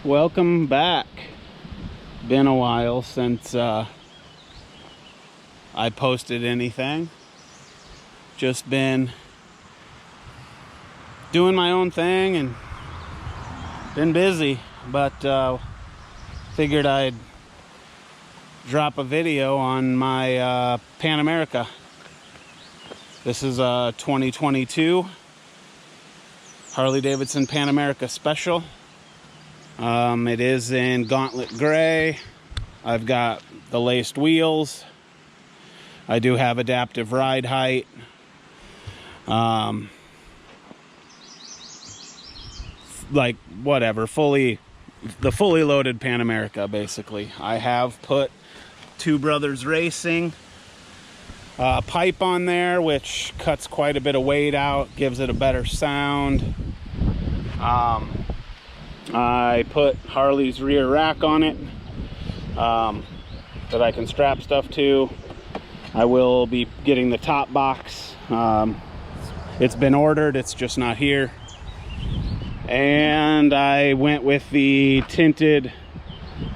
welcome back. Been a while since I posted anything. Just been doing my own thing and been busy, but figured I'd drop a video on my Pan America. This is a 2022 Harley Davidson Pan America Special. It is in Gauntlet gray. I've got the laced wheels. I do have adaptive ride height. Like whatever, the fully loaded Pan America basically. I have put Two Brothers Racing pipe on there, which cuts quite a bit of weight out, gives it a better sound. I put Harley's rear rack on it that I can strap stuff to. I will be getting the top box. It's been ordered, it's just not here. And I went with the tinted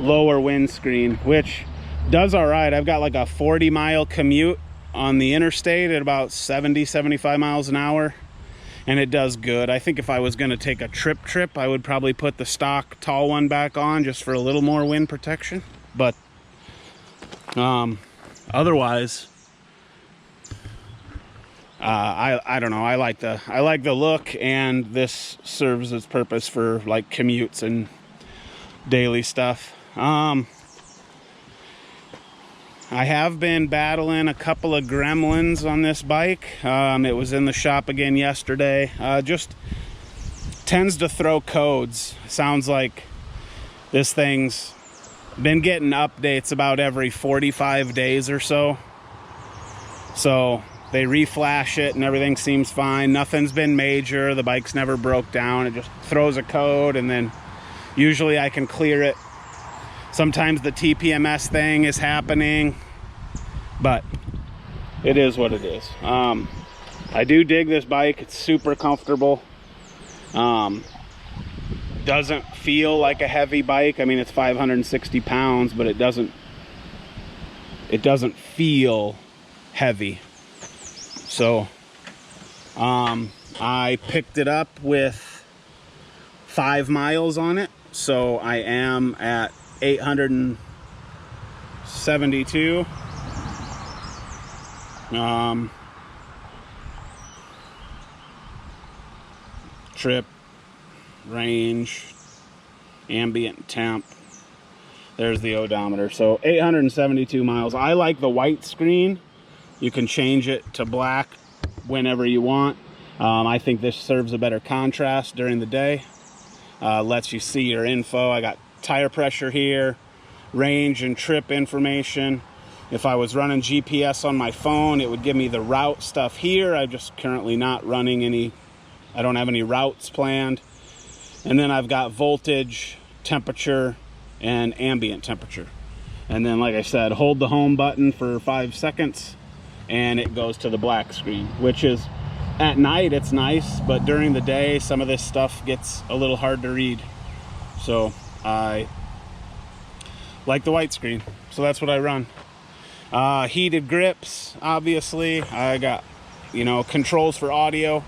lower windscreen, which does all right. I've got like a 40-mile commute on the interstate at about 70-75 miles an hour, and it does good. I think if I was going to take a trip, I would probably put the stock tall one back on just for a little more wind protection. But otherwise, I don't know. I like the look, and this serves its purpose for like commutes and daily stuff. I have been battling a couple of gremlins on this bike. It was in the shop again yesterday. Just tends to throw codes. Sounds like this thing's been getting updates about every 45 days or so. So they reflash it and everything seems fine. Nothing's been major. The bike's never broke down. It just throws a code, and then usually I can clear it. Sometimes the TPMS thing is happening, but it is what it is. I do dig this bike. It's super comfortable. Doesn't feel like a heavy bike. I mean, it's 560 pounds, but it doesn't feel heavy. So I picked it up with 5 miles on it. So I am at 872. Trip, range, ambient temp. There's the odometer. So 872 miles. I like the white screen. You can change it to black whenever you want. I think this serves a better contrast during the day. Lets you see your info. I got tire pressure here, range and trip information. If I was running GPS on my phone, it would give me the route stuff here. I'm just currently not running any. I don't have any routes planned. And then I've got voltage, temperature, and ambient temperature. And then, like I said, hold the home button for 5 seconds and it goes to the black screen, which is, at night it's nice, but during the day some of this stuff gets a little hard to read. So I like the white screen, so that's what I run. Heated grips, obviously. I got, controls for audio.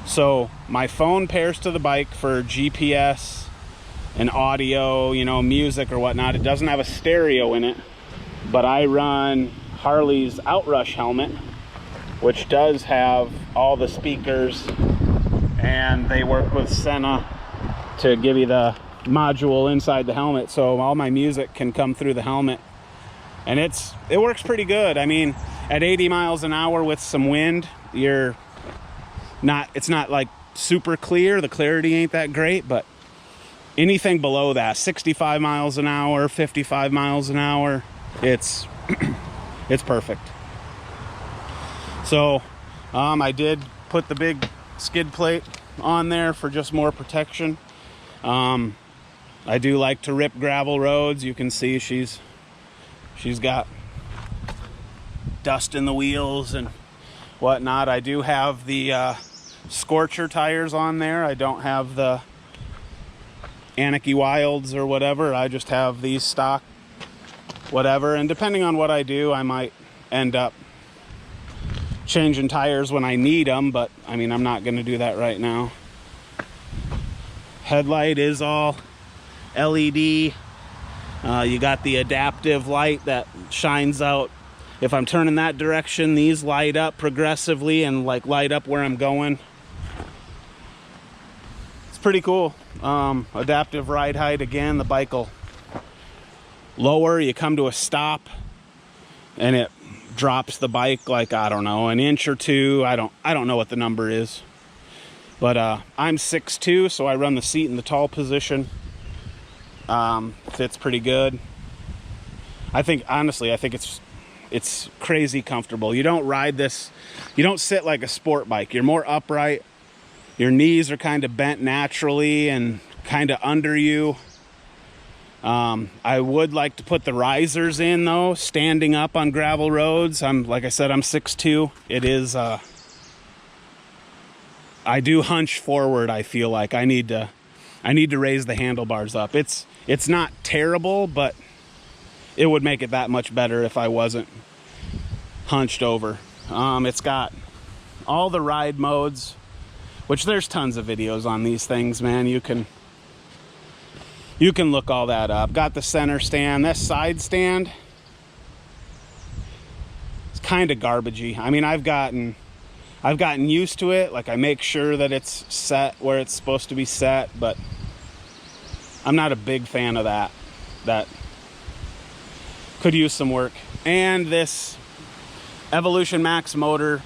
So my phone pairs to the bike for GPS and audio, music or whatnot. It doesn't have a stereo in it, but I run Harley's Outrush helmet, which does have all the speakers, and they work with Senna to give you the module inside the helmet, so all my music can come through the helmet, and it works pretty good. I mean, at 80 miles an hour with some wind, it's not like super clear. The clarity ain't that great, but anything below that, 65 miles an hour, 55 miles an hour, it's perfect. So I did put the big skid plate on there for just more protection. I do like to rip gravel roads. You can see she's got dust in the wheels and whatnot. I do have the Scorcher tires on there. I don't have the Anarchy Wilds or whatever. I just have these stock, whatever. And depending on what I do, I might end up changing tires when I need them. But I mean, I'm not going to do that right now. Headlight is all LED. You got the adaptive light that shines out. If I'm turning that direction, these light up progressively and like light up where I'm going. It's pretty cool. Adaptive ride height. Again, the bike will lower. You come to a stop and it drops the bike like, I don't know, an inch or two. I don't know what the number is. But I'm 6'2", so I run the seat in the tall position. Fits pretty good. Honestly, I think it's crazy comfortable. You don't ride this, you don't sit like a sport bike. You're more upright. Your knees are kind of bent naturally and kind of under you. I would like to put the risers in though, standing up on gravel roads. Like I said, I'm 6'2". It is, I do hunch forward. I feel like I need to raise the handlebars up. It's not terrible, but it would make it that much better if I wasn't hunched over. It's got all the ride modes, which there's tons of videos on these things, man. You can look all that up. Got the center stand. This side stand, it's kind of garbagey. I mean, I've gotten used to it. Like, I make sure that it's set where it's supposed to be set, but I'm not a big fan of that. That could use some work. And this Evolution Max motor,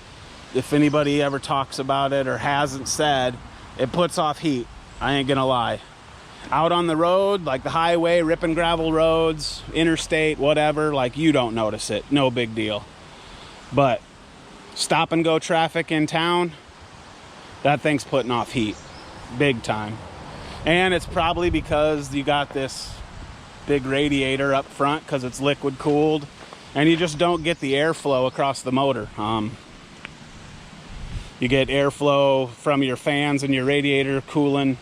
if anybody ever talks about it or hasn't said, it puts off heat. I ain't gonna lie. Out on the road, like the highway, ripping gravel roads, interstate, whatever, like, you don't notice it. No big deal. But stop and go traffic in town, that thing's putting off heat big time. And it's probably because you got this big radiator up front, because it's liquid cooled, and you just don't get the airflow across the motor. You get airflow from your fans and your radiator cooling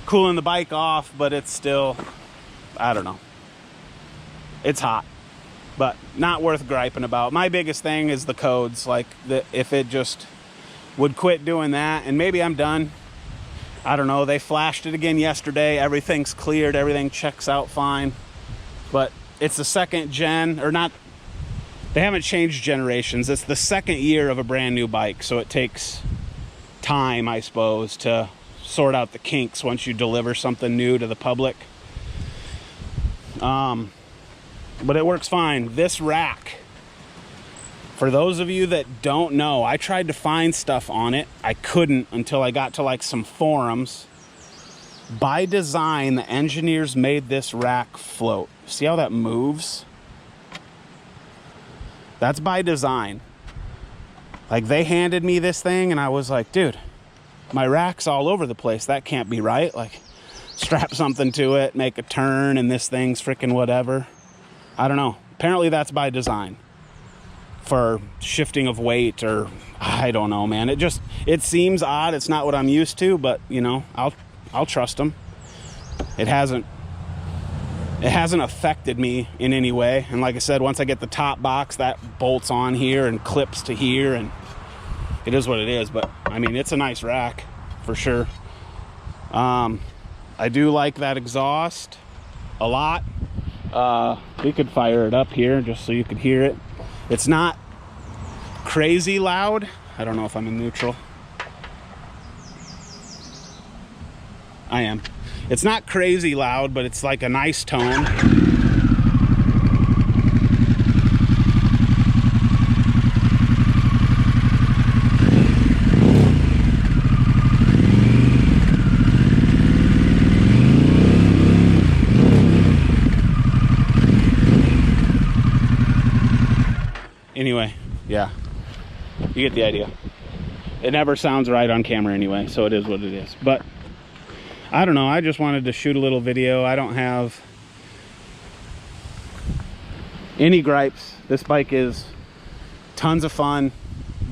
the bike off, but it's still, I don't know, it's hot, but not worth griping about. My biggest thing is the codes. Like, if it just would quit doing that, and maybe I'm done. I don't know. They flashed it again yesterday. Everything's cleared. Everything checks out fine. But it's the second gen, or not. They haven't changed generations. It's the second year of a brand new bike. So it takes time, I suppose, to sort out the kinks once you deliver something new to the public. But it works fine. This rack, for those of you that don't know, I tried to find stuff on it. I couldn't until I got to like some forums. By design, the engineers made this rack float. See how that moves? That's by design. Like, they handed me this thing and I was like, dude, my rack's all over the place. That can't be right. Like, strap something to it, make a turn, and this thing's freaking whatever. I don't know. Apparently that's by design. For shifting of weight, or I don't know, man. It seems odd. It's not what I'm used to, but you know, I'll trust them. It hasn't affected me in any way. And like I said, once I get the top box, that bolts on here and clips to here, and it is what it is. But I mean, it's a nice rack for sure. I do like that exhaust a lot. We could fire it up here just so you could hear it. It's not crazy loud. I don't know if I'm in neutral. I am. It's not crazy loud, but it's like a nice tone. Anyway, yeah, you get the idea. It never sounds right on camera anyway, so it is what it is. But I don't know, I just wanted to shoot a little video. I don't have any gripes. This bike is tons of fun,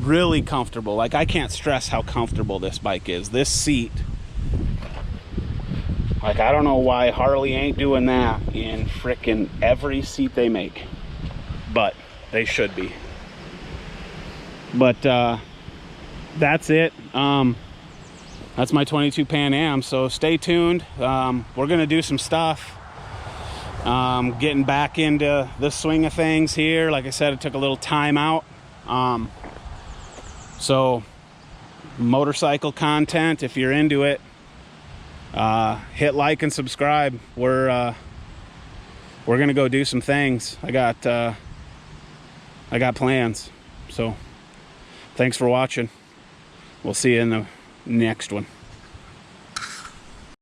really comfortable. Like, I can't stress how comfortable this bike is. This seat Like, I don't know why Harley ain't doing that in frickin' every seat they make, but they should be. But that's it. That's my 22 Pan Am, so stay tuned. We're gonna do some stuff, getting back into the swing of things here. Like I said, it took a little time out. So motorcycle content, if you're into it, hit like and subscribe. We're gonna go do some things. I got plans. So thanks for watching. We'll see you in the next one.